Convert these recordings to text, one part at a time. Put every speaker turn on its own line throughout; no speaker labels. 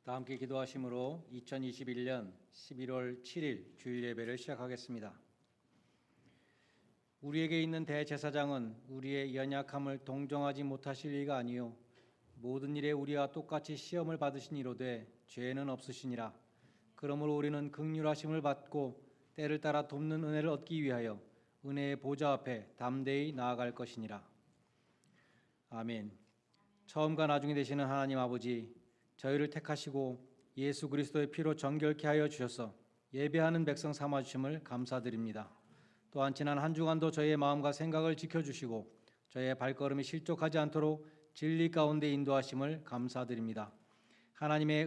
다 함께 기도하심으로 2021년 11월 7일 주일 예배를 시작하겠습니다. 우리에게 있는 대제사장은 우리의 연약함을 동정하지 못하실 리가 아니요 모든 일에 우리와 똑같이 시험을 받으신 이로되 죄는 없으시니라. 그러므로 우리는 긍휼하심을 받고 때를 따라 돕는 은혜를 얻기 위하여 은혜의 보좌 앞에 담대히 나아갈 것이니라. 아멘. 처음과 나중에 되시는 하나님 아버지, 저희를 택하시고 예수 그리스도의 피로 정결케 하여 주셔서 예배하는 백성 삼아 주심을 감사드립니다. 또한 지난 한 주간도 저희의 마음과 생각을 지켜주시고 저희의 발걸음이 실족하지 않도록 진리 가운데 인도하심을 감사드립니다. 하나님의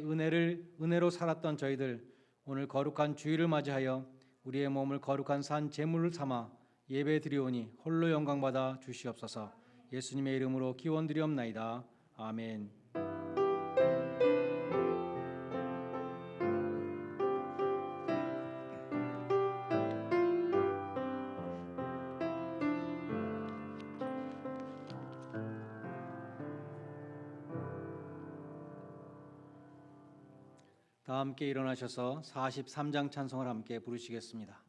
은혜로 살았던 저희들, 오늘 거룩한 주일을 맞이하여 우리의 몸을 거룩한 산 제물을 삼아 예배 드리오니 홀로 영광받아 주시옵소서. 예수님의 이름으로 기원드리옵나이다. 아멘. 다 함께 일어나셔서 43장 찬송을 함께 부르시겠습니다.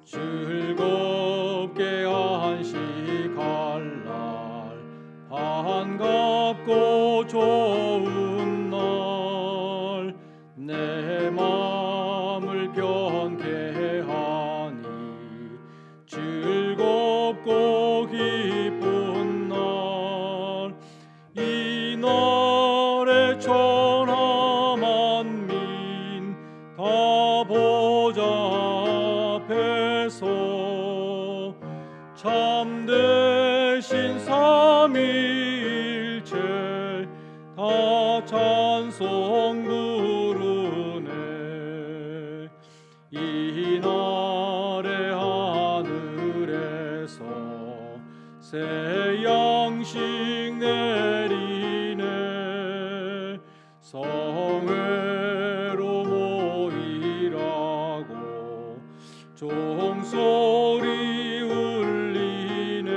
즐겁게 안식할 날, 반갑고 좋은 날, 내 마음을 편케 하니 즐겁고 기쁜 날, 이 날에 천하 만민 다 보자 앞에서 참되신 삼위일체 다 찬송 부르네. 이 날에 하늘에서 새 양식 내리네. 성회로 모이라고 종소리 울리네.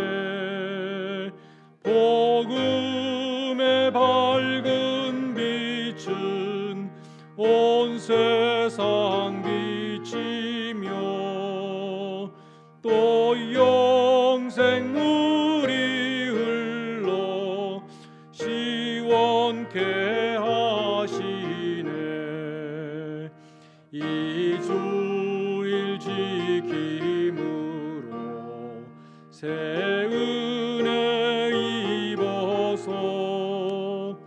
복음의 밝은 빛은 온 세상 비치며 또 영생 물이 흘러 시원케 하시네. 이 주일 지킴으로 새 은혜 입어서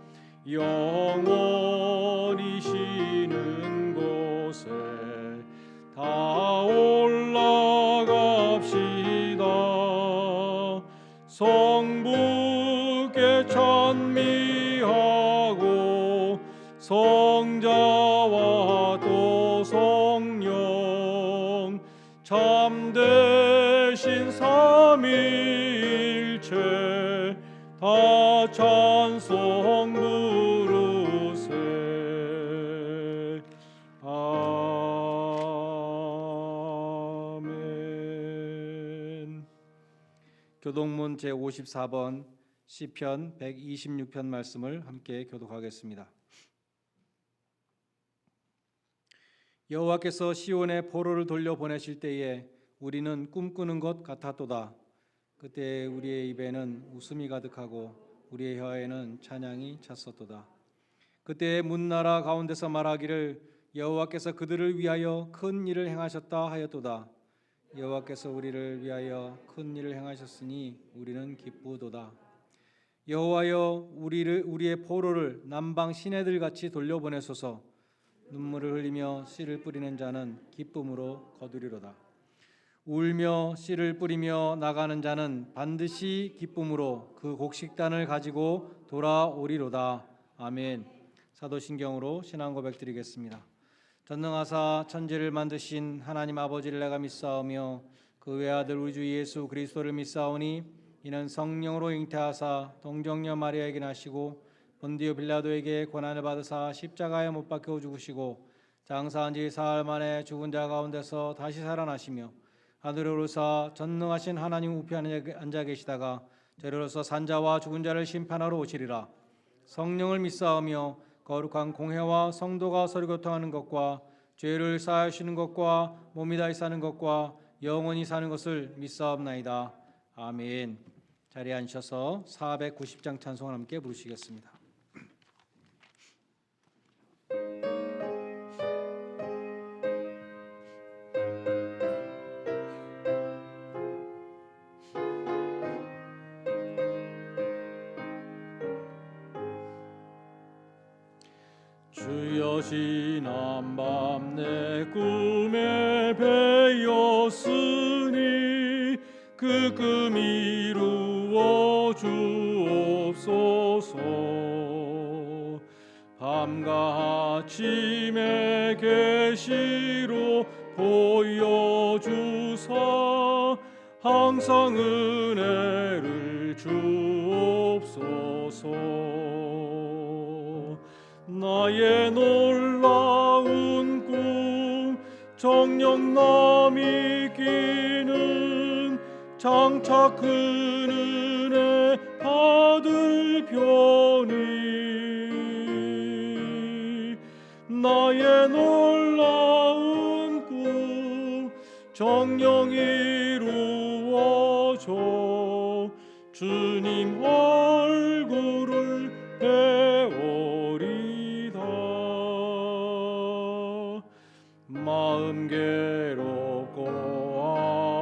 영원히 쉬는 곳에 다 올라갑시다. 성부께 찬미하고 성자와 또 성령 참되신 삼위일체 다 찬송 부르세. 아멘. 교독문 제54번 시편 126편 말씀을 함께 교독하겠습니다. 여호와께서 시온에 포로를 돌려보내실 때에 우리는 꿈꾸는 것 같았도다. 그때 우리의 입에는 웃음이 가득하고 우리의 혀에는 찬양이 찼었도다. 그때 문나라 가운데서 말하기를 여호와께서 그들을 위하여 큰 일을 행하셨다 하였도다. 여호와께서 우리를 위하여 큰 일을 행하셨으니 우리는 기쁘도다. 여호와여, 우리의 포로를 남방 시내들 같이 돌려보내소서. 눈물을 흘리며 씨를 뿌리는 자는 기쁨으로 거두리로다. 울며 씨를 뿌리며 나가는 자는 반드시 기쁨으로 그 곡식단을 가지고 돌아오리로다. 아멘. 사도신경으로 신앙 고백 드리겠습니다. 전능하사 천지를 만드신 하나님 아버지를 내가 믿사오며 그 외아들 우리 주 예수 그리스도를 믿사오니 이는 성령으로 잉태하사 동정녀 마리아에게 나시고 본디오 빌라도에게 고난을 받으사 십자가에 못 박혀 죽으시고 장사한 지 사흘 만에 죽은 자 가운데서 다시 살아나시며 하늘에 오르사 전능하신 하나님 우편에 앉아 계시다가 저리로서 산자와 죽은 자를 심판하러 오시리라. 성령을 믿사오며 거룩한 공회와 성도가 서로 교통하는 것과 죄를 사하시는 것과 몸이 다시 사는 것과 영원히 사는 것을 믿사옵나이다. 아멘. 자리에 앉으셔서 490장 찬송을 함께 부르시겠습니다. 주여 지난 밤 내 꿈에 배였으니 그 꿈 이루어 주옵소서. 밤과 아침에 계시로 보여주사 항상 은혜를 주옵소서. 나의 놀라운 꿈 정녕 남이 끼는 장차 큰 은혜 받을 편이 나의 놀라운 꿈 정녕 이루어져 주님 얼굴을 배우리다. 마음 괴롭고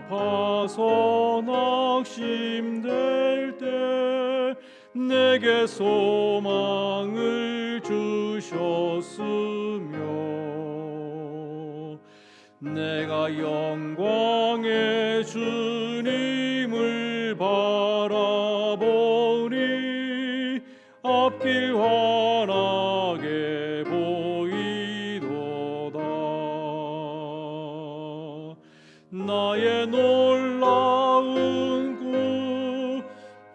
아파서 낙심될 때 내게 소망을 주셨으며 내가 영광의 주님을 바라보니 앞길 환하게 보이도다. 나의 놀라운 꿈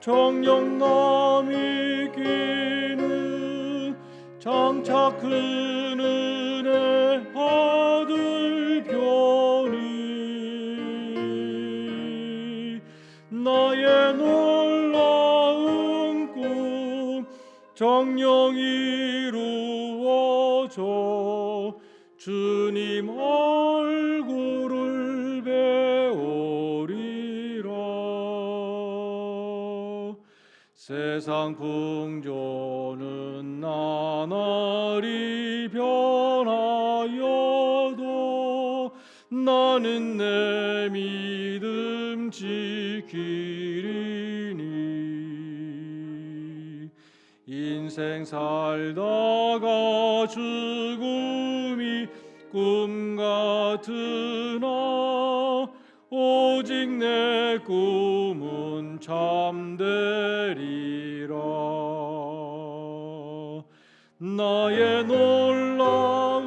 정녕 남이 끼는 장차 큰 은혜 받을 편이 나의 놀라운 꿈 정녕 이루어져 주님 얼굴을 배우리라. 세상 풍조는 나날이 변하여도 나는 내 믿음 지키리니 인생 살다가 죽음이 꿈 같으나 오직 내 꿈은 참되리라. 나의 놀라운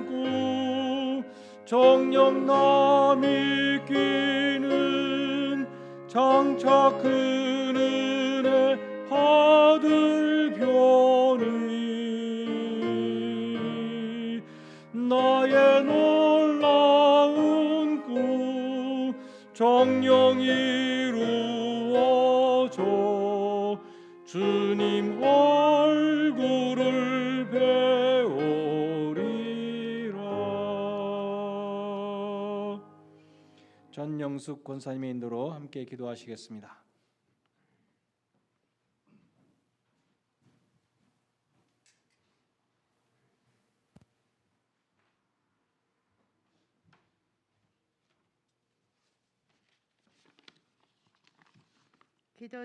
꿈 정녕 남이 끼는 장차 큰 은혜 받을 편이 나의 놀라운 꿈 정녕 이루어져 주님 얼굴을 배우리라. 전영숙 권사님의 인도로 함께 기도하시겠습니다.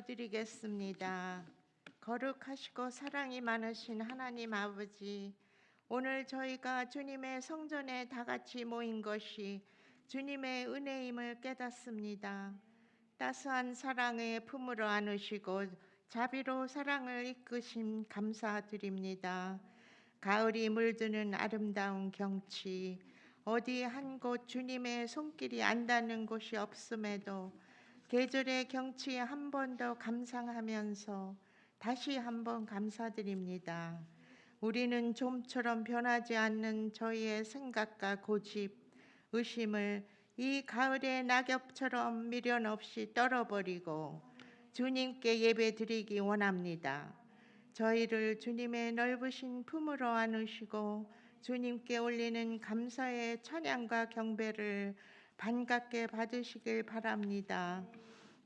기도드리겠습니다. 거룩하시고 사랑이 많으신 하나님 아버지, 오늘 저희가 주님의 성전에 다 같이 모인 것이 주님의 은혜임을 깨닫습니다. 따스한 사랑의 품으로 안으시고 자비로 사랑을 이끄심 감사드립니다. 가을이 물드는 아름다운 경치, 어디 한 곳 주님의 손길이 안 닿는 곳이 없음에도 계절의 경치 한 번 더 감상하면서 다시 한번 감사드립니다. 우리는 좀처럼 변하지 않는 저희의 생각과 고집, 의심을 이 가을의 낙엽처럼 미련 없이 떨어버리고 주님께 예배드리기 원합니다. 저희를 주님의 넓으신 품으로 안으시고 주님께 올리는 감사의 찬양과 경배를 반갑게 받으시길 바랍니다.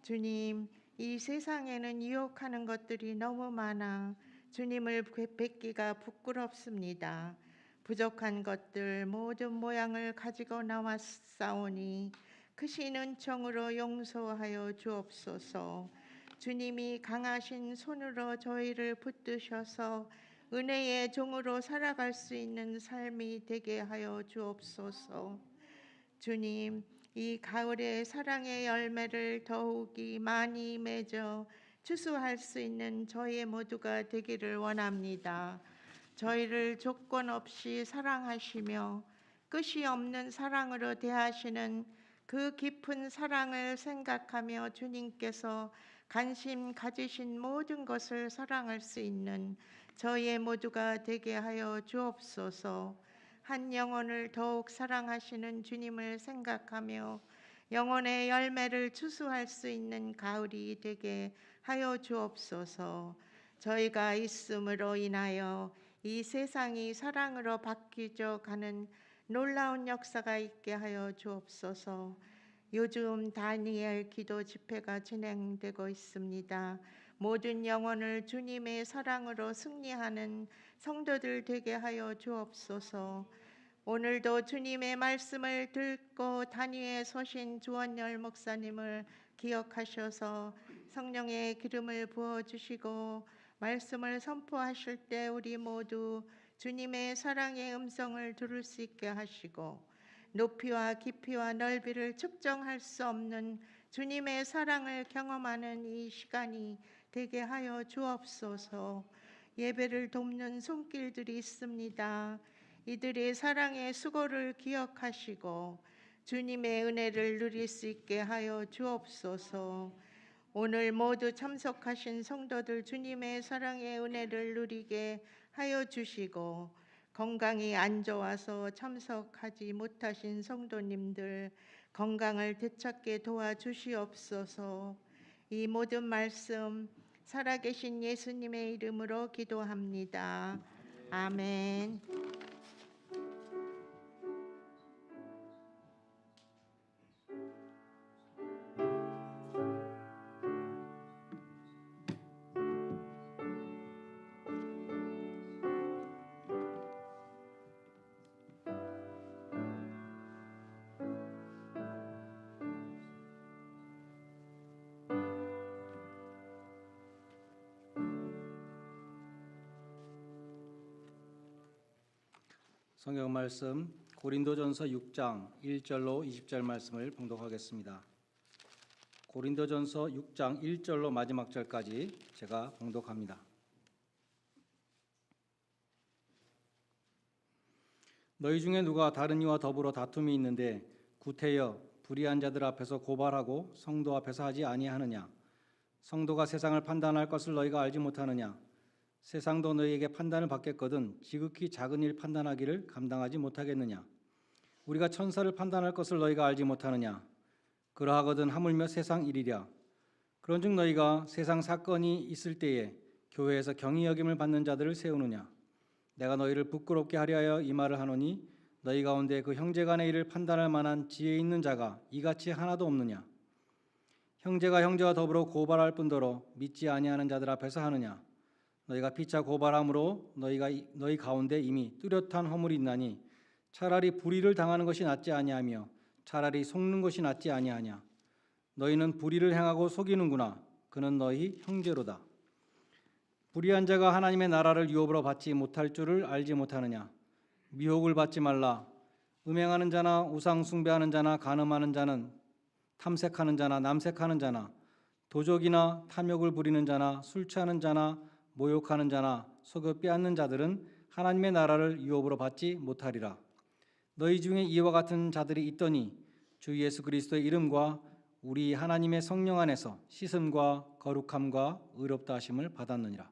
주님, 이 세상에는 유혹하는 것들이 너무 많아 주님을 뵙기가 부끄럽습니다. 부족한 것들 모든 모양을 가지고 나왔사오니 크신 은총으로 용서하여 주옵소서. 주님이 강하신 손으로 저희를 붙드셔서 은혜의 종으로 살아갈 수 있는 삶이 되게 하여 주옵소서. 주님, 이 가을의 사랑의 열매를 더욱이 많이 맺어 추수할 수 있는 저희 모두가 되기를 원합니다. 저희를 조건 없이 사랑하시며 끝이 없는 사랑으로 대하시는 그 깊은 사랑을 생각하며 주님께서 관심 가지신 모든 것을 사랑할 수 있는 저희 모두가 되게 하여 주옵소서. 한 영혼을 더욱 사랑하시는 주님을 생각하며 영혼의 열매를 추수할 수 있는 가을이 되게 하여 주옵소서. 저희가 있음으로 인하여 이 세상이 사랑으로 바뀌져 가는 놀라운 역사가 있게 하여 주옵소서. 요즘 다니엘 기도 집회가 진행되고 있습니다. 모든 영혼을 주님의 사랑으로 승리하는 성도들 되게 하여 주옵소서. 오늘도 주님의 말씀을 듣고 단위에 서신 주원열 목사님을 기억하셔서 성령의 기름을 부어주시고 말씀을 선포하실 때 우리 모두 주님의 사랑의 음성을 들을 수 있게 하시고 높이와 깊이와 넓이를 측정할 수 없는 주님의 사랑을 경험하는 이 시간이 되게 하여 주옵소서. 예배를 돕는 손길들이 있습니다. 이들의 사랑의 수고를 기억하시고 주님의 은혜를 누릴 수 있게 하여 주옵소서. 오늘 모두 참석하신 성도들 주님의 사랑의 은혜를 누리게 하여 주시고 건강이 안 좋아서 참석하지 못하신 성도님들 건강을 되찾게 도와주시옵소서. 이 모든 말씀 살아계신 예수님의 이름으로 기도합니다. 아멘.
성경 말씀 고린도전서 6장 1절로 20절 말씀을 봉독하겠습니다. 고린도전서 6장 1절로 마지막 절까지 제가 봉독합니다. 너희 중에 누가 다른 이와 더불어 다툼이 있는데 구태여 불의한 자들 앞에서 고발하고 성도 앞에서 하지 아니하느냐? 성도가 세상을 판단할 것을 너희가 알지 못하느냐? 세상도 너희에게 판단을 받겠거든 지극히 작은 일 판단하기를 감당하지 못하겠느냐? 우리가 천사를 판단할 것을 너희가 알지 못하느냐? 그러하거든 하물며 세상 일이랴. 그런즉 너희가 세상 사건이 있을 때에 교회에서 경히 여김을 받는 자들을 세우느냐? 내가 너희를 부끄럽게 하려 하여 이 말을 하노니 너희 가운데 그 형제간의 일을 판단할 만한 지혜 있는 자가 이같이 하나도 없느냐? 형제가 형제와 더불어 고발할 뿐더러 믿지 아니하는 자들 앞에서 하느냐? 너희가 피차 고발함으로 너희 가운데 이미 뚜렷한 허물이 있나니 차라리 불의를 당하는 것이 낫지 아니하며 차라리 속는 것이 낫지 아니하냐? 너희는 불의를 행하고 속이는구나. 그는 너희 형제로다. 불의한 자가 하나님의 나라를 유업으로 받지 못할 줄을 알지 못하느냐? 미혹을 받지 말라. 음행하는 자나 우상 숭배하는 자나 간음하는 자는 탐색하는 자나 남색하는 자나 도적이나 탐욕을 부리는 자나 술 취하는 자나 모욕하는 자나 속여 빼앗는 자들은 하나님의 나라를 유업으로 받지 못하리라. 너희 중에 이와 같은 자들이 있더니 주 예수 그리스도의 이름과 우리 하나님의 성령 안에서 씻음과 거룩함과 의롭다 하심을 받았느니라.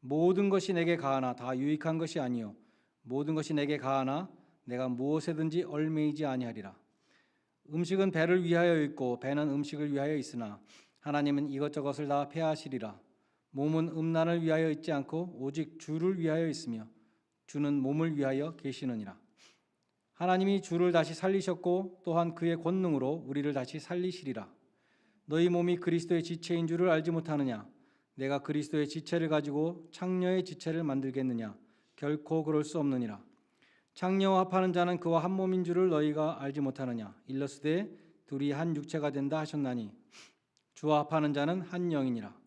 모든 것이 내게 가하나 다 유익한 것이 아니요 모든 것이 내게 가하나 내가 무엇에든지 얽매이지 아니하리라. 음식은 배를 위하여 있고 배는 음식을 위하여 있으나 하나님은 이것저것을 다 폐하시리라. 몸은 음란을 위하여 있지 않고 오직 주를 위하여 있으며 주는 몸을 위하여 계시느니라. 하나님이 주를 다시 살리셨고 또한 그의 권능으로 우리를 다시 살리시리라. 너희 몸이 그리스도의 지체인 줄을 알지 못하느냐? 내가 그리스도의 지체를 가지고 창녀의 지체를 만들겠느냐? 결코 그럴 수 없느니라. 창녀와 합하는 자는 그와 한 몸인 줄을 너희가 알지 못하느냐? 일러스되 둘이 한 육체가 된다 하셨나니 주와 합하는 자는 한 영이니라.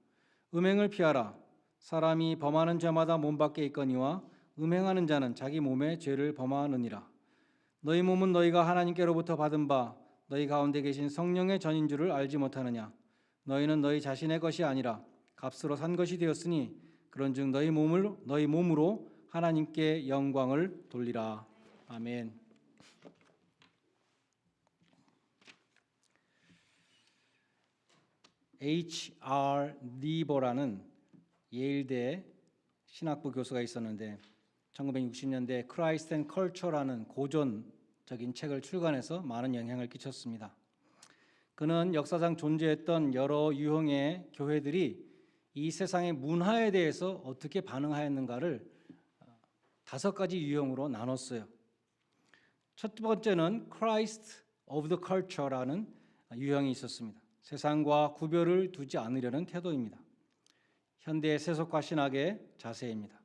음행을 피하라. 사람이 범하는 죄마다 몸 밖에 있거니와 음행하는 자는 자기 몸에 죄를 범하느니라. 너희 몸은 너희가 하나님께로부터 받은 바 너희 가운데 계신 성령의 전인 줄을 알지 못하느냐? 너희는 너희 자신의 것이 아니라 값으로 산 것이 되었으니 그런즉 너희 몸으로 하나님께 영광을 돌리라. 아멘. H.R. 니버라는 예일대 신학부 교수가 있었는데 1960년대 Christ and Culture라는 고전적인 책을 출간해서 많은 영향을 끼쳤습니다. 그는 역사상 존재했던 여러 유형의 교회들이 이 세상의 문화에 대해서 어떻게 반응하였는가를 5가지 유형으로 나눴어요. 첫 번째는 Christ of the Culture라는 유형이 있었습니다. 세상과 구별을 두지 않으려는 태도입니다. 현대의 세속화 신학의 자세입니다.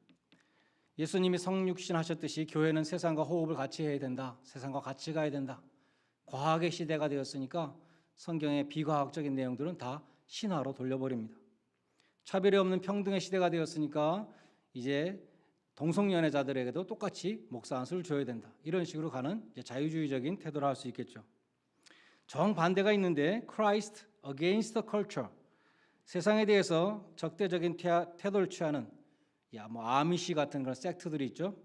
예수님이 성육신 하셨듯이 교회는 세상과 호흡을 같이 해야 된다. 세상과 같이 가야 된다. 과학의 시대가 되었으니까 성경의 비과학적인 내용들은 다 신화로 돌려버립니다. 차별이 없는 평등의 시대가 되었으니까 이제 동성연애자들에게도 똑같이 목사 안수를 줘야 된다. 이런 식으로 가는 자유주의적인 태도를 할 수 있겠죠. 정반대가 있는데 Christ against the culture, 세상에 대해서 적대적인 태도를 취하는 아미시 같은 그런 섹트들이 있죠.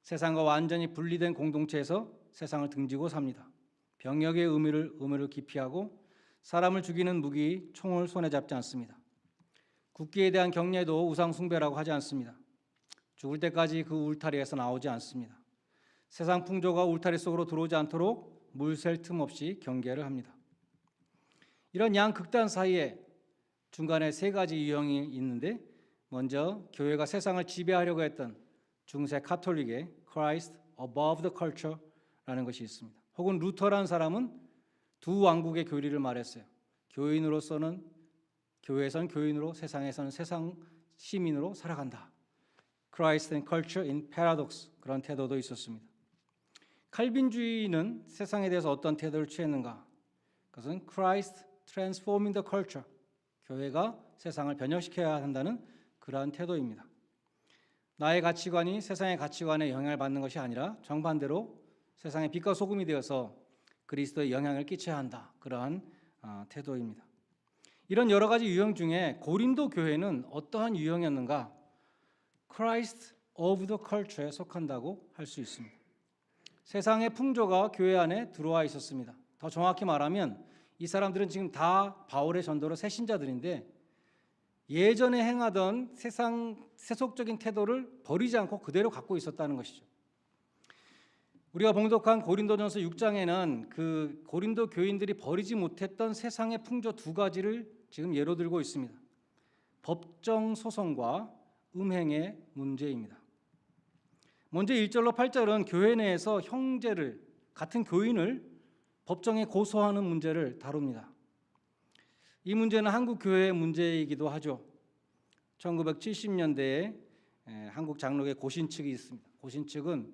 세상과 완전히 분리된 공동체에서 세상을 등지고 삽니다. 병역의 의무를 기피하고 사람을 죽이는 무기, 총을 손에 잡지 않습니다. 국기에 대한 경례도 우상 숭배라고 하지 않습니다. 죽을 때까지 그 울타리에서 나오지 않습니다. 세상 풍조가 울타리 속으로 들어오지 않도록 물샐 틈 없이 경계를 합니다. 이런 양극단 사이에 중간에 3가지 유형이 있는데 먼저 교회가 세상을 지배하려고 했던 중세 카톨릭의 Christ above the culture라는 것이 있습니다. 혹은 루터라는 사람은 두 왕국의 교리를 말했어요. 교회에선 교인으로, 세상에서는 세상 시민으로 살아간다. Christ and culture in paradox, 그런 태도도 있었습니다. 칼빈주의는 세상에 대해서 어떤 태도를 취했는가? 그것은 Christ transforming the culture, 교회가 세상을 변혁시켜야 한다는 그러한 태도입니다. 나의 가치관이 세상의 가치관에 영향을 받는 것이 아니라 정반대로 세상의 빛과 소금이 되어서 그리스도의 영향을 끼쳐야 한다. 그러한 태도입니다. 이런 여러 가지 유형 중에 고린도 교회는 어떠한 유형이었는가? Christ of the culture에 속한다고 할 수 있습니다. 세상의 풍조가 교회 안에 들어와 있었습니다. 더 정확히 말하면 이 사람들은 지금 다 바울의 전도로 새 신자들인데 예전에 행하던 세속적인 태도를 버리지 않고 그대로 갖고 있었다는 것이죠. 우리가 봉독한 고린도전서 6장에는 그 고린도 교인들이 버리지 못했던 세상의 풍조 2가지를 지금 예로 들고 있습니다. 법정 소송과 음행의 문제입니다. 먼저 1절로 8절은 교회 내에서 형제를, 같은 교인을 법정에 고소하는 문제를 다룹니다. 이 문제는 한국 교회의 문제이기도 하죠. 1970년대에 한국 장로계 고신 측이 있습니다. 고신 측은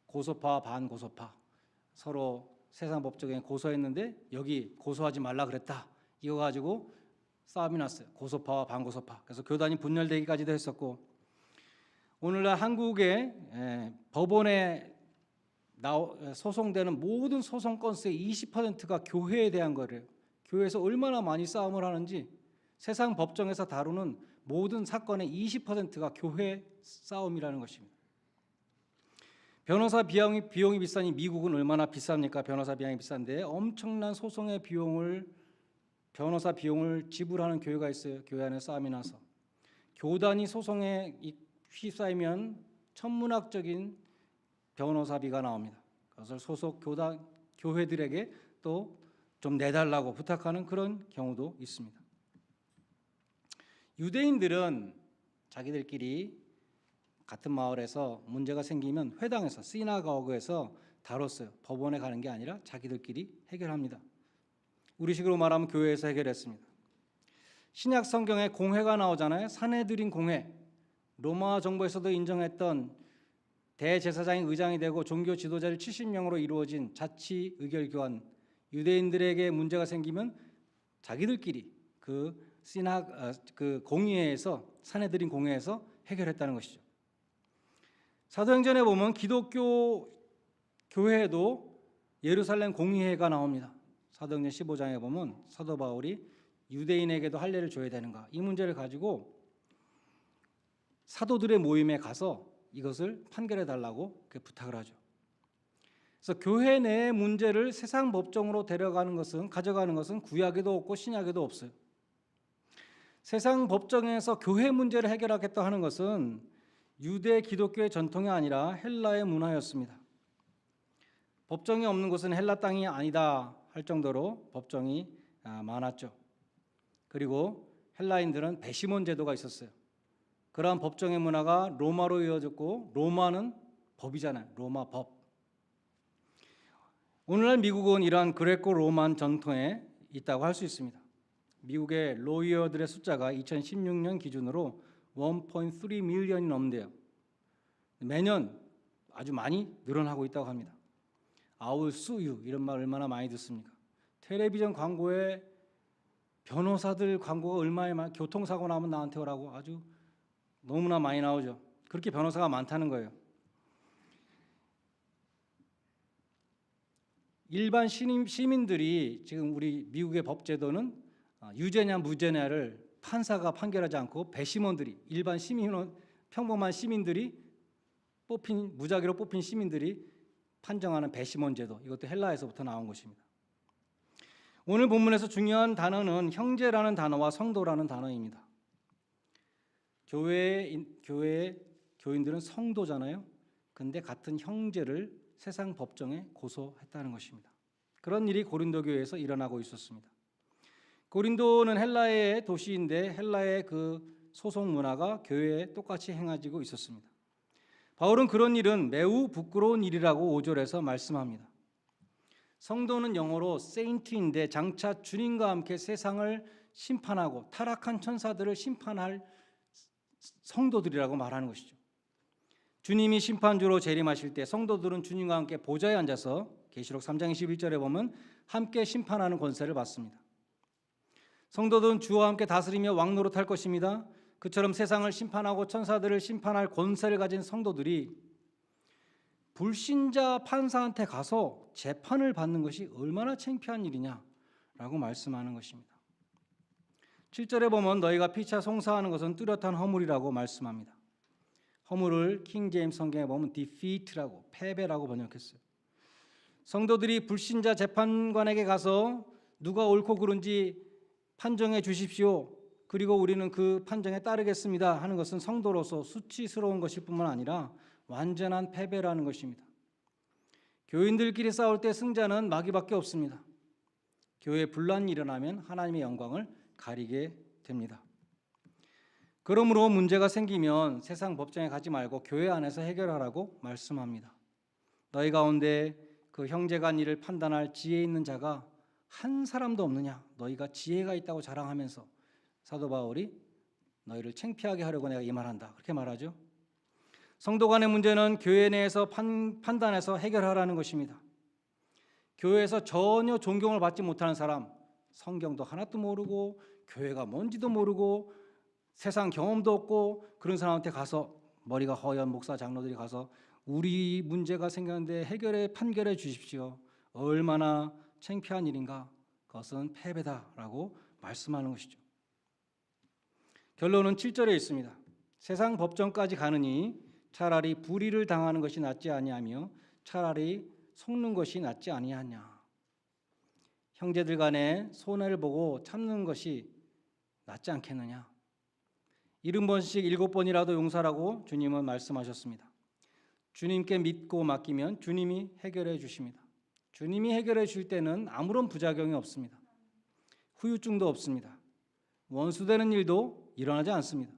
고소파와 반고소파, 서로 세상 법정에 고소했는데 여기 고소하지 말라 그랬다. 이거 가지고 싸움이 났어요. 고소파와 반고소파. 그래서 교단이 분열되기까지도 했었고, 오늘날 한국의 법원에 소송되는 모든 소송 건수의 20%가 교회에 대한 거래요. 교회에서 얼마나 많이 싸움을 하는지 세상 법정에서 다루는 모든 사건의 20%가 교회 싸움이라는 것입니다. 변호사 비용이 비싸니 미국은 얼마나 비쌉니까? 변호사 비용이 비싼데 엄청난 소송의 변호사 비용을 지불하는 교회가 있어요. 교회 안에 싸움이 나서. 교단이 소송에 휩싸이면 천문학적인 변호사비가 나옵니다. 그것을 소속 교회들에게 또 좀 내달라고 부탁하는 그런 경우도 있습니다. 유대인들은 자기들끼리 같은 마을에서 문제가 생기면 회당에서 시나고그에서 다뤘어요. 법원에 가는 게 아니라 자기들끼리 해결합니다. 우리식으로 말하면 교회에서 해결했습니다. 신약 성경에 공회가 나오잖아요. 산헤드린 공회. 로마 정부에서도 인정했던 대제사장이 의장이 되고 종교 지도자를 70명으로 이루어진 자치 의결 교환. 유대인들에게 문제가 생기면 자기들끼리 그 공의회에서 산헤드린 공회에서 해결했다는 것이죠. 사도행전에 보면 기독교 교회에도 예루살렘 공의회가 나옵니다. 사도행전 15장에 보면 사도 바울이 유대인에게도 할례를 줘야 되는가 이 문제를 가지고 사도들의 모임에 가서 이것을 판결해 달라고 부탁을 하죠. 그래서 교회 내의 문제를 세상 법정으로 가져가는 것은 구약에도 없고 신약에도 없어요. 세상 법정에서 교회 문제를 해결하겠다 하는 것은 유대 기독교의 전통이 아니라 헬라의 문화였습니다. 법정이 없는 곳은 헬라 땅이 아니다 할 정도로 법정이 많았죠. 그리고 헬라인들은 배심원 제도가 있었어요. 그러한 법정의 문화가 로마로 이어졌고 로마는 법이잖아요. 로마 법. 오늘날 미국은 이러한 그레코 로만 전통에 있다고 할 수 있습니다. 미국의 로이어들의 숫자가 2016년 기준으로 1.3 밀리언이 넘는데요. 매년 아주 많이 늘어나고 있다고 합니다. I will sue you 이런 말 얼마나 많이 듣습니까? 텔레비전 광고에 변호사들 광고가 얼마나 많이 교통사고 나면 나한테 오라고 아주 너무나 많이 나오죠. 그렇게 변호사가 많다는 거예요. 일반 시민들이 지금 우리 미국의 법제도는 유죄냐 무죄냐를 판사가 판결하지 않고 배심원들이 일반 평범한 시민들이 무작위로 뽑힌 시민들이 판정하는 배심원 제도 이것도 헬라에서부터 나온 것입니다. 오늘 본문에서 중요한 단어는 형제라는 단어와 성도라는 단어입니다. 교인들은 성도잖아요. 근데 같은 형제를 세상 법정에 고소했다는 것입니다. 그런 일이 고린도 교회에서 일어나고 있었습니다. 고린도는 헬라의 도시인데 헬라의 그 소송 문화가 교회에 똑같이 행해지고 있었습니다. 바울은 그런 일은 매우 부끄러운 일이라고 5절에서 말씀합니다. 성도는 영어로 세인트인데 장차 주님과 함께 세상을 심판하고 타락한 천사들을 심판할 성도들이라고 말하는 것이죠. 주님이 심판주로 재림하실 때 성도들은 주님과 함께 보좌에 앉아서 계시록 3장 21절에 보면 함께 심판하는 권세를 받습니다. 성도들은 주와 함께 다스리며 왕노릇할 것입니다. 그처럼 세상을 심판하고 천사들을 심판할 권세를 가진 성도들이 불신자 판사한테 가서 재판을 받는 것이 얼마나 창피한 일이냐라고 말씀하는 것입니다. 7절에 보면 너희가 피차 송사하는 것은 뚜렷한 허물이라고 말씀합니다. 허물을 킹 제임스 성경에 보면 defeat라고 패배라고 번역했어요. 성도들이 불신자 재판관에게 가서 누가 옳고 그른지 판정해 주십시오. 그리고 우리는 그 판정에 따르겠습니다 하는 것은 성도로서 수치스러운 것일 뿐만 아니라 완전한 패배라는 것입니다. 교인들끼리 싸울 때 승자는 마귀밖에 없습니다. 교회에 분란이 일어나면 하나님의 영광을 가리게 됩니다. 그러므로 문제가 생기면 세상 법정에 가지 말고 교회 안에서 해결하라고 말씀합니다. 너희 가운데 그 형제간 일을 판단할 지혜 있는 자가 한 사람도 없느냐? 너희가 지혜가 있다고 자랑하면서 사도 바울이 너희를 창피하게 하려고 내가 이 말한다. 그렇게 말하죠. 성도 간의 문제는 교회 내에서 판단해서 해결하라는 것입니다. 교회에서 전혀 존경을 받지 못하는 사람, 성경도 하나도 모르고 교회가 뭔지도 모르고 세상 경험도 없고 그런 사람한테 가서 머리가 허연 목사 장로들이 가서 우리 문제가 생겼는데 판결해 주십시오. 얼마나 창피한 일인가. 그것은 패배다라고 말씀하는 것이죠. 결론은 7절에 있습니다. 세상 법정까지 가느니 차라리 불의를 당하는 것이 낫지 아니하며 차라리 속는 것이 낫지 아니하냐. 형제들 간에 손해를 보고 참는 것이 낫지 않겠느냐. 70번씩 7번이라도 용서라고 주님은 말씀하셨습니다. 주님께 믿고 맡기면 주님이 해결해 주십니다. 주님이 해결해 줄 때는 아무런 부작용이 없습니다. 후유증도 없습니다. 원수되는 일도 일어나지 않습니다.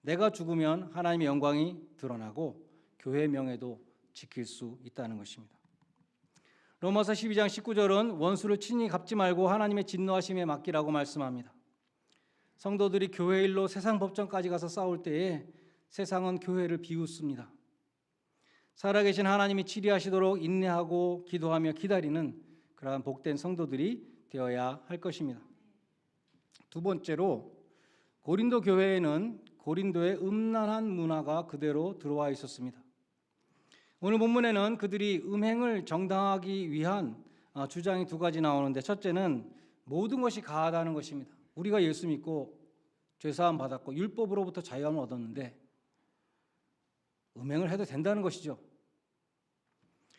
내가 죽으면 하나님의 영광이 드러나고 교회의 명예도 지킬 수 있다는 것입니다. 로마서 12장 19절은 원수를 친히 갚지 말고 하나님의 진노하심에 맡기라고 말씀합니다. 성도들이 교회 일로 세상 법정까지 가서 싸울 때에 세상은 교회를 비웃습니다. 살아계신 하나님이 치리하시도록 인내하고 기도하며 기다리는 그러한 복된 성도들이 되어야 할 것입니다. 두 번째로 고린도 교회에는 고린도의 음란한 문화가 그대로 들어와 있었습니다. 오늘 본문에는 그들이 음행을 정당하기 위한 주장이 두 가지 나오는데, 첫째는 모든 것이 가하다는 것입니다. 우리가 예수 믿고 죄사함 받았고 율법으로부터 자유함을 얻었는데 음행을 해도 된다는 것이죠.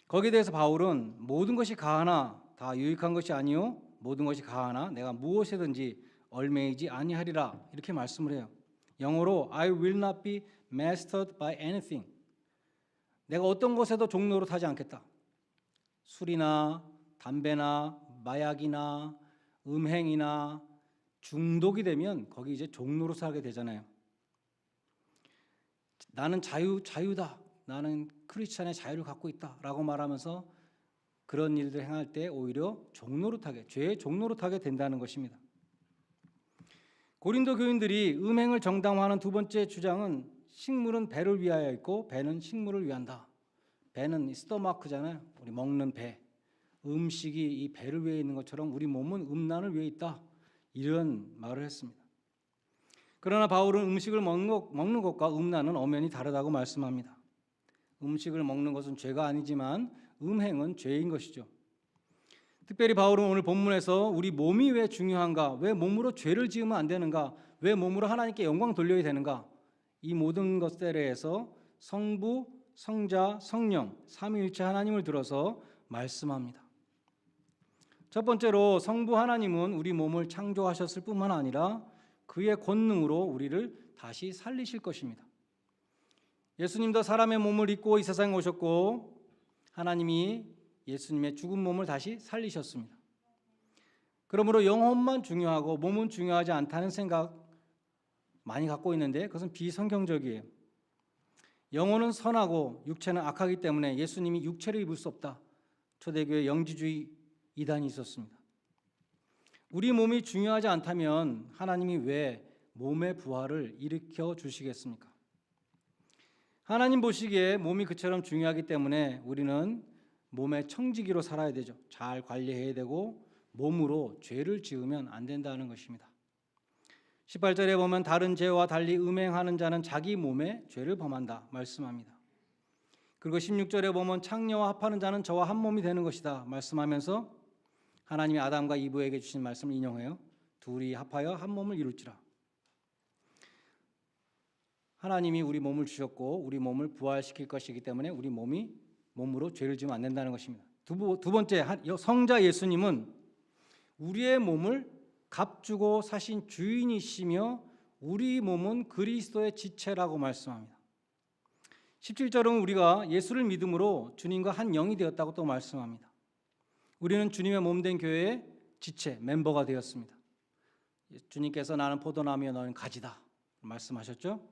거기에 대해서 바울은 모든 것이 가하나 다 유익한 것이 아니요 모든 것이 가하나 내가 무엇이든지 얽매이지 아니하리라, 이렇게 말씀을 해요. 영어로 I will not be mastered by anything. 내가 어떤 것에도 종로로 타지 않겠다. 술이나 담배나 마약이나 음행이나 중독이 되면 거기 이제 종로로 살게 되잖아요. 나는 자유다. 나는 크리스찬의 자유를 갖고 있다라고 말하면서 그런 일들 행할 때 오히려 종로로 타게, 죄의 종로로 타게 된다는 것입니다. 고린도 교인들이 음행을 정당화하는 두 번째 주장은 식물은 배를 위하여 있고 배는 식물을 위한다. 배는 스토마크잖아요. 우리 먹는 배. 음식이 이 배를 위해 있는 것처럼 우리 몸은 음란을 위해 있다. 이런 말을 했습니다. 그러나 바울은 음식을 먹는 것과 음란은 엄연히 다르다고 말씀합니다. 음식을 먹는 것은 죄가 아니지만 음행은 죄인 것이죠. 특별히 바울은 오늘 본문에서 우리 몸이 왜 중요한가, 왜 몸으로 죄를 지으면 안 되는가, 왜 몸으로 하나님께 영광 돌려야 되는가, 이 모든 것들에 대해서 성부, 성자, 성령, 삼위일체 하나님을 들어서 말씀합니다. 첫 번째로 성부 하나님은 우리 몸을 창조하셨을 뿐만 아니라 그의 권능으로 우리를 다시 살리실 것입니다. 예수님도 사람의 몸을 입고 이 세상에 오셨고 하나님이 예수님의 죽은 몸을 다시 살리셨습니다. 그러므로 영혼만 중요하고 몸은 중요하지 않다는 생각 많이 갖고 있는데 그것은 비성경적이에요. 영혼은 선하고 육체는 악하기 때문에 예수님이 육체를 입을 수 없다. 초대교회 영지주의 이단이 있었습니다. 우리 몸이 중요하지 않다면 하나님이 왜 몸의 부활을 일으켜 주시겠습니까? 하나님 보시기에 몸이 그처럼 중요하기 때문에 우리는 몸의 청지기로 살아야 되죠. 잘 관리해야 되고 몸으로 죄를 지으면 안 된다는 것입니다. 18절에 보면 다른 죄와 달리 음행하는 자는 자기 몸에 죄를 범한다 말씀합니다. 그리고 16절에 보면 창녀와 합하는 자는 저와 한 몸이 되는 것이다 말씀하면서 하나님이 아담과 이브에게 주신 말씀을 인용해요. 둘이 합하여 한 몸을 이룰지라. 하나님이 우리 몸을 주셨고 우리 몸을 부활시킬 것이기 때문에 우리 몸으로 죄를 지으면 안 된다는 것입니다. 두 번째, 성자 예수님은 우리의 몸을 값주고 사신 주인이시며 우리 몸은 그리스도의 지체라고 말씀합니다. 17절은 우리가 예수를 믿음으로 주님과 한 영이 되었다고 또 말씀합니다. 우리는 주님의 몸된 교회의 지체, 멤버가 되었습니다. 주님께서 나는 포도나무여 너는 가지다 말씀하셨죠.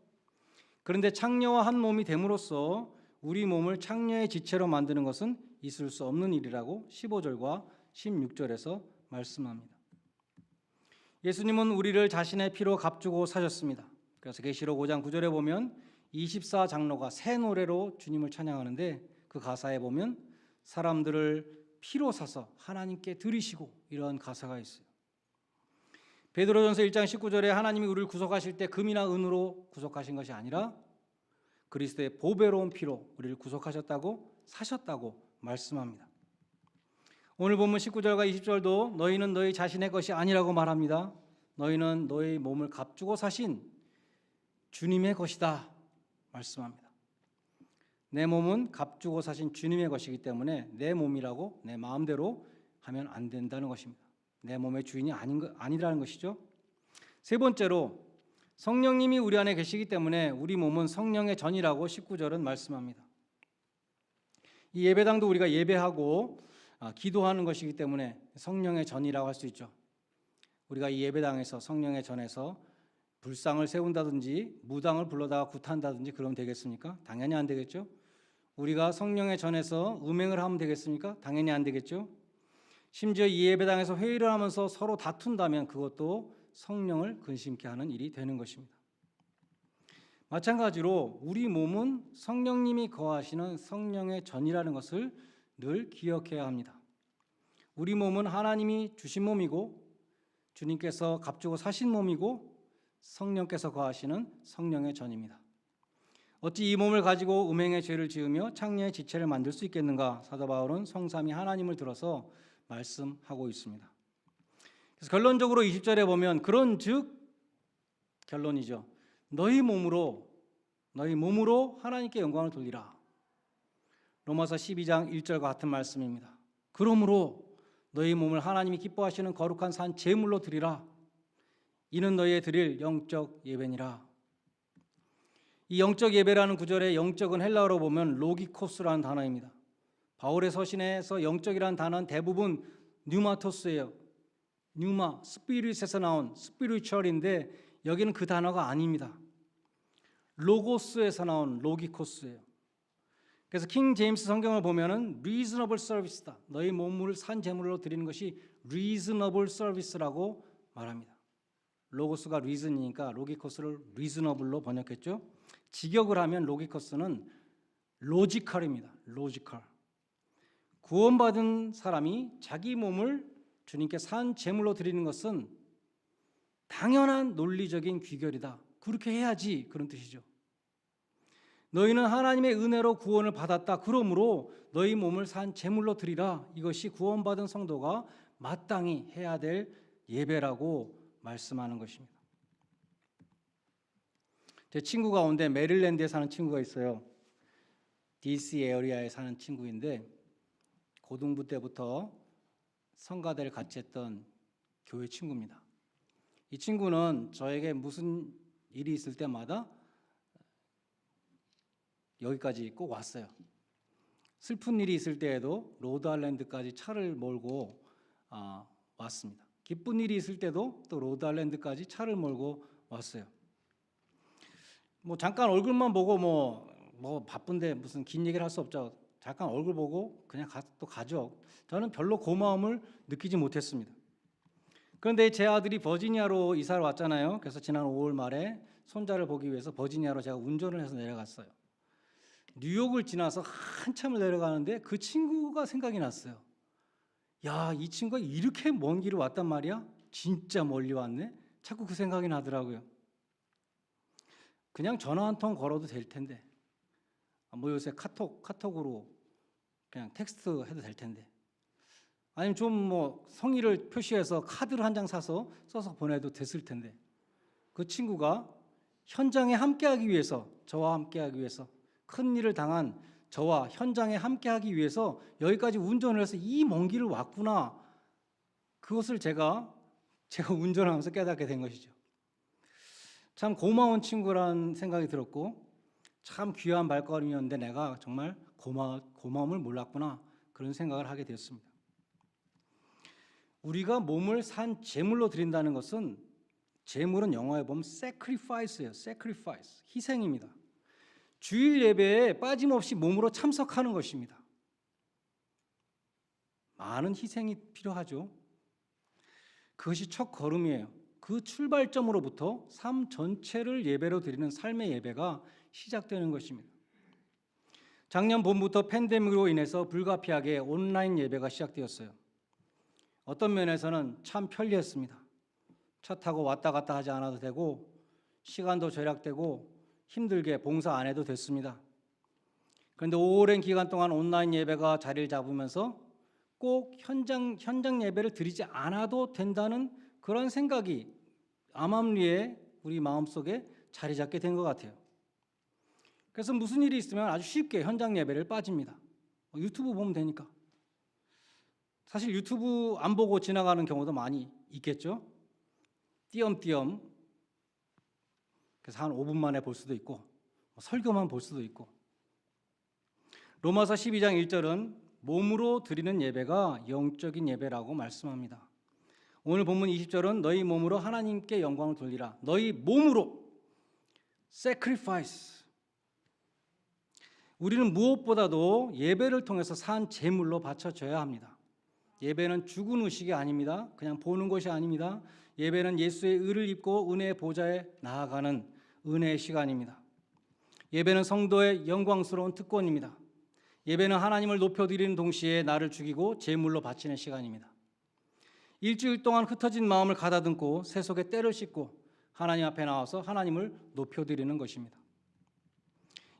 그런데 창녀와 한 몸이 됨으로써 우리 몸을 창녀의 지체로 만드는 것은 있을 수 없는 일이라고 15절과 16절에서 말씀합니다. 예수님은 우리를 자신의 피로 값주고 사셨습니다. 그래서 계시록 5장 9절에 보면 24장로가 새 노래로 주님을 찬양하는데 그 가사에 보면 사람들을 피로 사서 하나님께 드리시고 이런 가사가 있어요. 베드로전서 1장 19절에 하나님이 우리를 구속하실 때 금이나 은으로 구속하신 것이 아니라 그리스도의 보배로운 피로 우리를 구속하셨다고 사셨다고 말씀합니다. 오늘 본문 19절과 20절도 너희는 너희 자신의 것이 아니라고 말합니다. 너희는 너희 몸을 값주고 사신 주님의 것이다 말씀합니다. 내 몸은 값주고 사신 주님의 것이기 때문에 내 몸이라고 내 마음대로 하면 안 된다는 것입니다. 내 몸의 주인이 아니라는 것이죠. 세 번째로 성령님이 우리 안에 계시기 때문에 우리 몸은 성령의 전이라고 19절은 말씀합니다. 이 예배당도 우리가 예배하고 기도하는 것이기 때문에 성령의 전이라고 할 수 있죠. 우리가 이 예배당에서 성령의 전에서 불상을 세운다든지 무당을 불러다가 굿한다든지 그러면 되겠습니까? 당연히 안 되겠죠. 우리가 성령의 전에서 음행을 하면 되겠습니까? 당연히 안 되겠죠. 심지어 이 예배당에서 회의를 하면서 서로 다툰다면 그것도 성령을 근심케 하는 일이 되는 것입니다. 마찬가지로 우리 몸은 성령님이 거하시는 성령의 전이라는 것을 늘 기억해야 합니다. 우리 몸은 하나님이 주신 몸이고 주님께서 값주고 사신 몸이고 성령께서 거하시는 성령의 전입니다. 어찌 이 몸을 가지고 음행의 죄를 지으며 창녀의 지체를 만들 수 있겠는가? 사도 바울은 성삼위 하나님을 들어서 말씀하고 있습니다. 그래서 결론적으로 20절에 보면 그런즉 결론이죠. 너희 몸으로 하나님께 영광을 돌리라. 로마서 12장 1절과 같은 말씀입니다. 그러므로 너희 몸을 하나님이 기뻐하시는 거룩한 산 제물로 드리라. 이는 너희의 드릴 영적 예배니라. 이 영적 예배라는 구절의 영적은 헬라어로 보면 로기코스라는 단어입니다. 바울의 서신에서 영적이라는 단어는 대부분 뉴마토스예요. 뉴마, 스피릿에서 나온 스피리추얼인데 여기는 그 단어가 아닙니다. 로고스에서 나온 로기코스예요. 그래서 킹 제임스 성경을 보면은 reasonable service다. 너희 몸을 산 제물로 드리는 것이 reasonable service라고 말합니다. 로고스가 reason이니까 로기코스를 reasonable로 번역했죠. 직역을 하면 로기코스는 logical입니다. logical. 구원받은 사람이 자기 몸을 주님께 산 제물로 드리는 것은 당연한 논리적인 귀결이다. 그렇게 해야지 그런 뜻이죠. 너희는 하나님의 은혜로 구원을 받았다. 그러므로 너희 몸을 산 제물로 드리라. 이것이 구원받은 성도가 마땅히 해야 될 예배라고 말씀하는 것입니다. 제 친구 가운데 메릴랜드에 사는 친구가 있어요. DC 에어리아에 사는 친구인데 고등부 때부터 성가대를 같이 했던 교회 친구입니다. 이 친구는 저에게 무슨 일이 있을 때마다 여기까지 꼭 왔어요. 슬픈 일이 있을 때에도 로드아일랜드까지 차를 몰고 왔습니다. 기쁜 일이 있을 때도 또 로드아일랜드까지 차를 몰고 왔어요. 뭐 잠깐 얼굴만 보고 뭐 바쁜데 무슨 긴 얘기를 할 수 없죠. 잠깐 얼굴 보고 그냥 또 가죠. 저는 별로 고마움을 느끼지 못했습니다. 그런데 제 아들이 버지니아로 이사를 왔잖아요. 그래서 지난 5월 말에 손자를 보기 위해서 버지니아로 제가 운전을 해서 내려갔어요. 뉴욕을 지나서 한참을 내려가는데 그 친구가 생각이 났어요. 야, 이 친구가 이렇게 먼 길을 왔단 말이야? 진짜 멀리 왔네? 자꾸 그 생각이 나더라고요. 그냥 전화 한 통 걸어도 될 텐데, 뭐 요새 카톡으로 그냥 텍스트 해도 될 텐데, 아니면 좀 뭐 성의를 표시해서 카드를 한 장 사서 써서 보내도 됐을 텐데, 그 친구가 현장에 함께하기 위해서, 저와 함께하기 위해서, 큰 일을 당한 저와 현장에 함께하기 위해서 여기까지 운전을 해서 이 먼 길을 왔구나. 그것을 제가 운전하면서 깨닫게 된 것이죠. 참 고마운 친구라는 생각이 들었고 참 귀한 발걸음이었는데 내가 정말 고마움을 몰랐구나. 그런 생각을 하게 되었습니다. 우리가 몸을 산 제물로 드린다는 것은, 제물은 영어에 보면 sacrifice예요. sacrifice, 희생입니다. 주일 예배에 빠짐없이 몸으로 참석하는 것입니다. 많은 희생이 필요하죠. 그것이 첫 걸음이에요. 그 출발점으로부터 삶 전체를 예배로 드리는 삶의 예배가 시작되는 것입니다. 작년 봄부터 팬데믹으로 인해서 불가피하게 온라인 예배가 시작되었어요. 어떤 면에서는 참 편리했습니다. 차 타고 왔다 갔다 하지 않아도 되고 시간도 절약되고 힘들게 봉사 안 해도 됐습니다. 그런데 오랜 기간 동안 온라인 예배가 자리를 잡으면서 꼭 현장 예배를 드리지 않아도 된다는 그런 생각이 암암리에 우리 마음속에 자리 잡게 된 것 같아요. 그래서 무슨 일이 있으면 아주 쉽게 현장 예배를 빠집니다. 유튜브 보면 되니까. 사실 유튜브 안 보고 지나가는 경우도 많이 있겠죠. 띄엄띄엄 그래서 한 5분 만에 볼 수도 있고 설교만 볼 수도 있고. 로마서 12장 1절은 몸으로 드리는 예배가 영적인 예배라고 말씀합니다. 오늘 본문 20절은 너희 몸으로 하나님께 영광을 돌리라. 너희 몸으로 sacrifice. 우리는 무엇보다도 예배를 통해서 산 제물로 바쳐져야 합니다. 예배는 죽은 의식이 아닙니다. 그냥 보는 것이 아닙니다. 예배는 예수의 의를 입고 은혜의 보좌에 나아가는 은혜의 시간입니다. 예배는 성도의 영광스러운 특권입니다. 예배는 하나님을 높여드리는 동시에 나를 죽이고 제물로 바치는 시간입니다. 일주일 동안 흩어진 마음을 가다듬고 세속의 때를 씻고 하나님 앞에 나와서 하나님을 높여드리는 것입니다.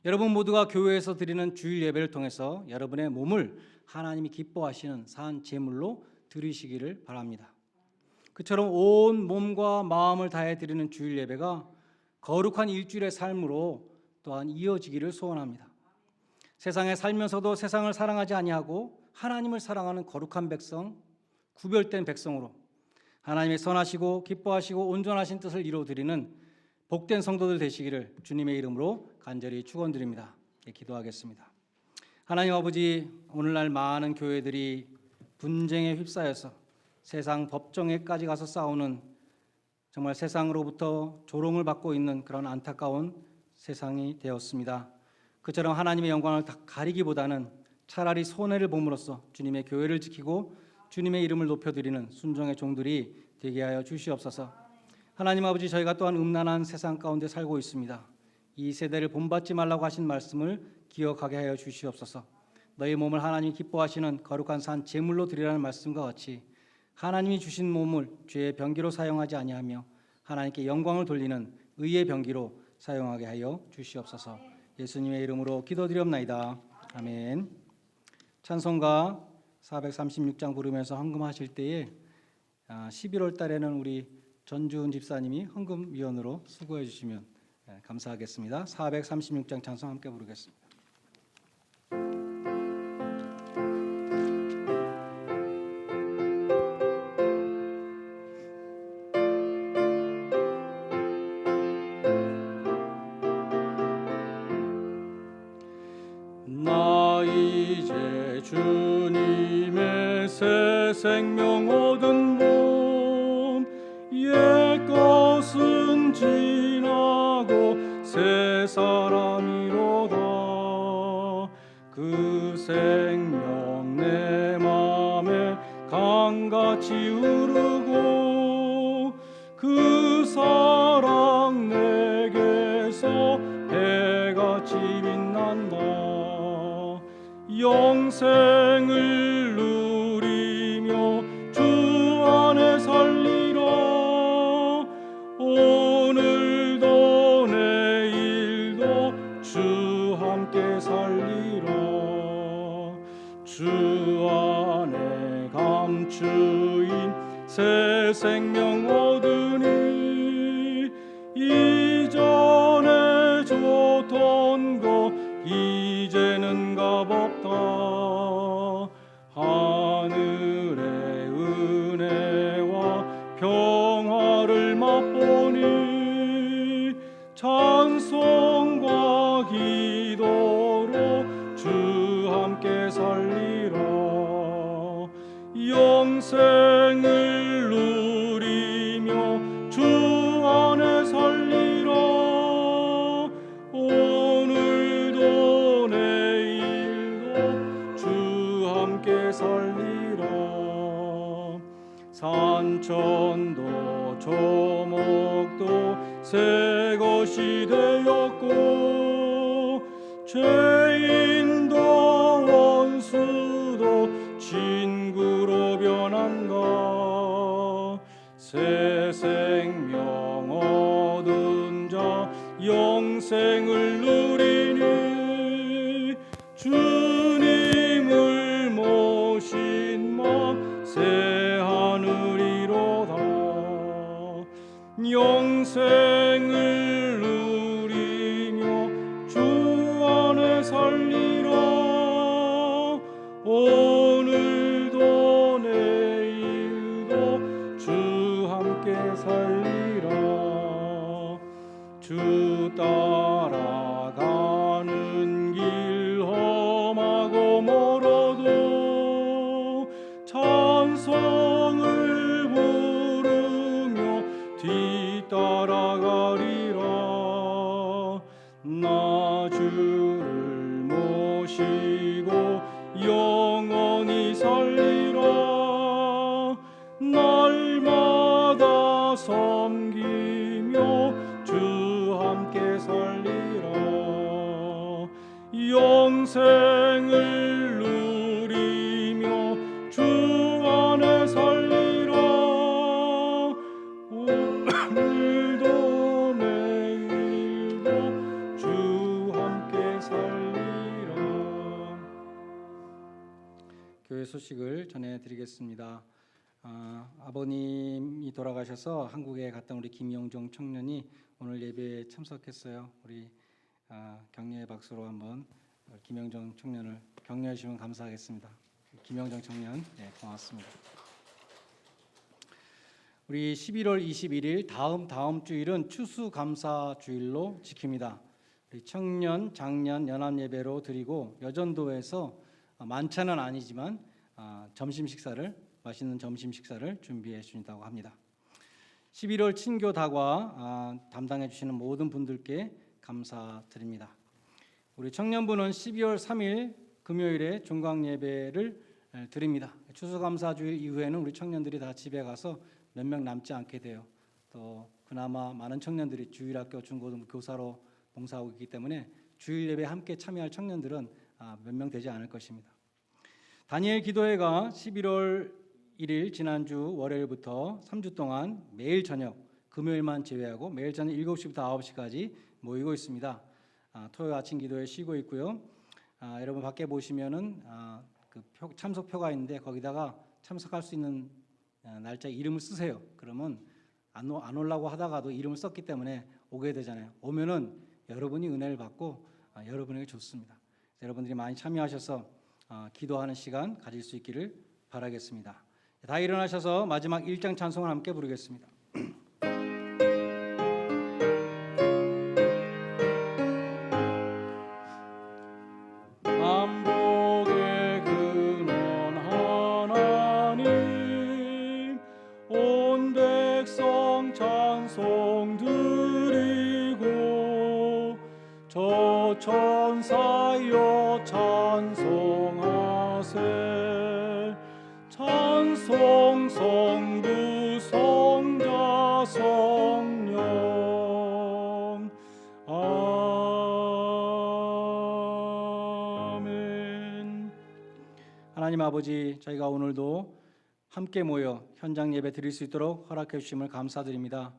여러분 모두가 교회에서 드리는 주일 예배를 통해서 여러분의 몸을 하나님이 기뻐하시는 산 제물로 드리시기를 바랍니다. 그처럼 온 몸과 마음을 다해 드리는 주일 예배가 거룩한 일주일의 삶으로 또한 이어지기를 소원합니다. 세상에 살면서도 세상을 사랑하지 아니하고 하나님을 사랑하는 거룩한 백성, 구별된 백성으로 하나님의 선하시고 기뻐하시고 온전하신 뜻을 이루어드리는 복된 성도들 되시기를 주님의 이름으로 간절히 축원드립니다. 기도하겠습니다. 하나님 아버지, 오늘날 많은 교회들이 분쟁에 휩싸여서 세상 법정에까지 가서 싸우는, 정말 세상으로부터 조롱을 받고 있는 그런 안타까운 세상이 되었습니다. 그처럼 하나님의 영광을 다 가리기보다는 차라리 손해를 봄으로써 주님의 교회를 지키고 주님의 이름을 높여드리는 순종의 종들이 되게 하여 주시옵소서. 하나님 아버지, 저희가 또한 음란한 세상 가운데 살고 있습니다. 이 세대를 본받지 말라고 하신 말씀을 기억하게 하여 주시옵소서. 너희 몸을 하나님이 기뻐하시는 거룩한 산 제물로 드리라는 말씀과 같이 하나님이 주신 몸을 죄의 병기로 사용하지 아니하며 하나님께 영광을 돌리는 의의 병기로 사용하게 하여 주시옵소서. 예수님의 이름으로 기도드리옵나이다. 아멘. 찬송가 436장 부르면서 헌금하실 때에 11월 달에는 우리 전주은 집사님이 헌금위원으로 수고해 주시면 감사하겠습니다. 436장 찬송 함께 부르겠습니다.
나 이제 주님의 새 생명 얻은 몸, 옛 것은 지나고 새 사람이로다. 그 생명 내 맘에 강같이 흐르고 그 사랑 내게서 해같이 빛난다. 영생을 누리며 주 안에 살리라. 오늘도 내일도 주 함께 살리라. 주 안에 감추인 새 생명 얻으니 이전에 좋던 거 이제는 값없다. 하늘의 은혜와 평화를 맛보니 찬송과 기도로 주 함께 살리라. 영생을 누리며 주 안에 살리라. 오늘도 내일도 주 함께 살리라. 산천도 조목도 새 것이 되었고 죄인도 원수도 친구로 변한다. 새 생명 얻은 자 영생을 누리니 주님을 모신 마 새 하늘이로다. 영생을 누리며 주 안에 살리라. 오늘도 내일도 주 함께 살리라. 주
교회 소식을 전해드리겠습니다. 아버님이 돌아가셔서 한국에 갔던 우리 김영종 청년이 오늘 예배에 참석했어요. 우리 격려의 박수로 한번 김영종 청년을 격려해 주시면 감사하겠습니다. 김영종 청년, 네, 고맙습니다. 우리 11월 21일 다음 주일은 추수감사주일로 지킵니다. 우리 청년, 장년 연합 예배로 드리고 여전도에서 만찬은 아니지만 맛있는 점심 식사를 준비해 주신다고 합니다. 11월 친교 다과 담당해 주시는 모든 분들께 감사드립니다. 우리 청년부는 12월 3일 금요일에 종강 예배를 드립니다. 추수감사주일 이후에는 우리 청년들이 다 집에 가서 몇 명 남지 않게 돼요. 또 그나마 많은 청년들이 주일학교 중고등 교사로 봉사하고 있기 때문에 주일 예배에 함께 참여할 청년들은 몇 명 되지 않을 것입니다. 다니엘 기도회가 11월 1일 지난주 월요일부터 3주 동안 매일 저녁 금요일만 제외하고 매일 저녁 7시부터 9시까지 모이고 있습니다. 토요일 아침 기도회 쉬고 있고요. 여러분 밖에 보시면은 그 참석표가 있는데 거기다가 참석할 수 있는 날짜 이름을 쓰세요. 그러면 안 오려고 하다가도 이름을 썼기 때문에 오게 되잖아요. 오면은 여러분이 은혜를 받고 여러분에게 좋습니다. 여러분들이 많이 참여하셔서 기도하는 시간 가질 수 있기를 바라겠습니다. 다 일어나셔서 마지막 1장 찬송을 함께 부르겠습니다.
만복의 근원 하나님 온 백성 찬송 드리고 저 천사여 찬송하세 찬송 성부 성자 성령 아멘.
하나님 아버지, 저희가 오늘도 함께 모여 현장 예배 드릴 수 있도록 허락해 주심을 감사드립니다.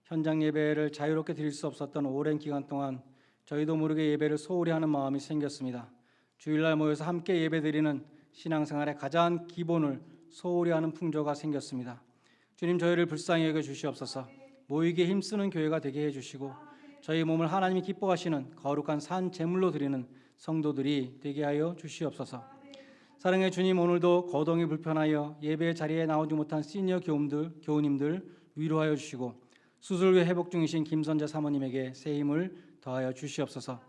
현장 예배를 자유롭게 드릴 수 없었던 오랜 기간 동안 저희도 모르게 예배를 소홀히 하는 마음이 생겼습니다. 주일날 모여서 함께 예배 드리는 신앙생활의 가장 기본을 소홀히 하는 풍조가 생겼습니다. 주님, 저희를 불쌍히 여겨 주시옵소서. 모이기에 힘쓰는 교회가 되게 해주시고 저희 몸을 하나님이 기뻐하시는 거룩한 산 제물로 드리는 성도들이 되게 하여 주시옵소서. 사랑의 주님, 오늘도 거동이 불편하여 예배 자리에 나오지 못한 시니어 교우님들 위로하여 주시고 수술 후 회복 중이신 김선재 사모님에게 새 힘을 더하여 주시옵소서.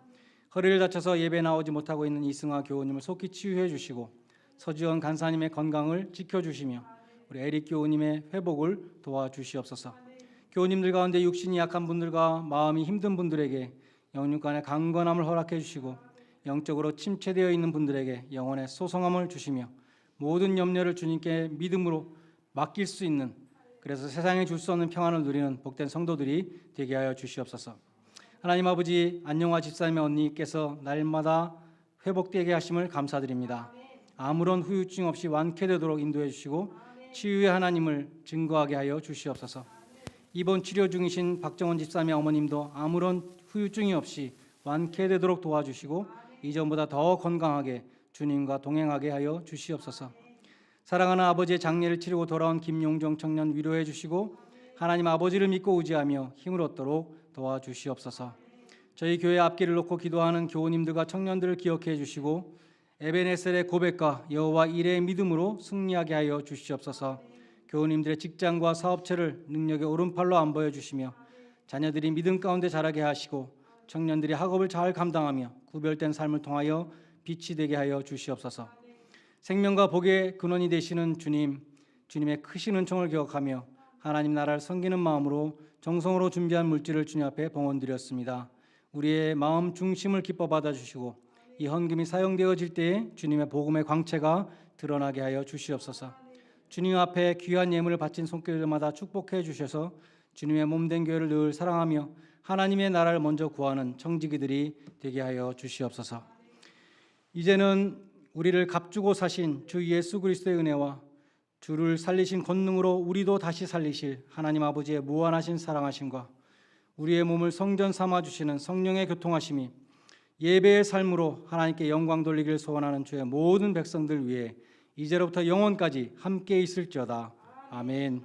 허리를 다쳐서 예배 나오지 못하고 있는 이승화 교우님을 속히 치유해 주시고 서지원 간사님의 건강을 지켜주시며 우리 에릭 교우님의 회복을 도와주시옵소서. 교우님들 가운데 육신이 약한 분들과 마음이 힘든 분들에게 영육간의 강건함을 허락해 주시고 영적으로 침체되어 있는 분들에게 영혼의 소성함을 주시며 모든 염려를 주님께 믿음으로 맡길 수 있는, 그래서 세상에 줄 수 없는 평안을 누리는 복된 성도들이 되게 하여 주시옵소서. 하나님 아버지, 안영화 집사님의 언니께서 날마다 회복되게 하심을 감사드립니다. 아무런 후유증 없이 완쾌되도록 인도해 주시고 치유의 하나님을 증거하게 하여 주시옵소서. 입원 치료 중이신 박정원 집사님의 어머님도 아무런 후유증이 없이 완쾌되도록 도와주시고 이전보다 더 건강하게 주님과 동행하게 하여 주시옵소서. 사랑하는 아버지의 장례를 치르고 돌아온 김용정 청년 위로해 주시고 하나님 아버지를 믿고 의지하며 힘을 얻도록 도와주시옵소서. 저희 교회 앞길을 놓고 기도하는 교우님들과 청년들을 기억해 주시고 에베네셀의 고백과 여호와 일의 믿음으로 승리하게 하여 주시옵소서. 교우님들의 직장과 사업체를 능력의 오른팔로 안보여 주시며 자녀들이 믿음 가운데 자라게 하시고 청년들이 학업을 잘 감당하며 구별된 삶을 통하여 빛이 되게 하여 주시옵소서. 생명과 복의 근원이 되시는 주님, 주님의 크신 은총을 기억하며 하나님 나라를 섬기는 마음으로 정성으로 준비한 물질을 주님 앞에 봉헌드렸습니다. 우리의 마음 중심을 기뻐 받아주시고 이 헌금이 사용되어질 때에 주님의 복음의 광채가 드러나게 하여 주시옵소서. 주님 앞에 귀한 예물을 바친 손길들마다 축복해 주셔서 주님의 몸된 교회를 늘 사랑하며 하나님의 나라를 먼저 구하는 청지기들이 되게 하여 주시옵소서. 이제는 우리를 값주고 사신 주 예수 그리스도의 은혜와 주를 살리신 권능으로 우리도 다시 살리실 하나님 아버지의 무한하신 사랑하심과 우리의 몸을 성전 삼아 주시는 성령의 교통하심이 예배의 삶으로 하나님께 영광 돌리기를 소원하는 주의 모든 백성들 위해 이제로부터 영원까지 함께 있을지어다. 아멘.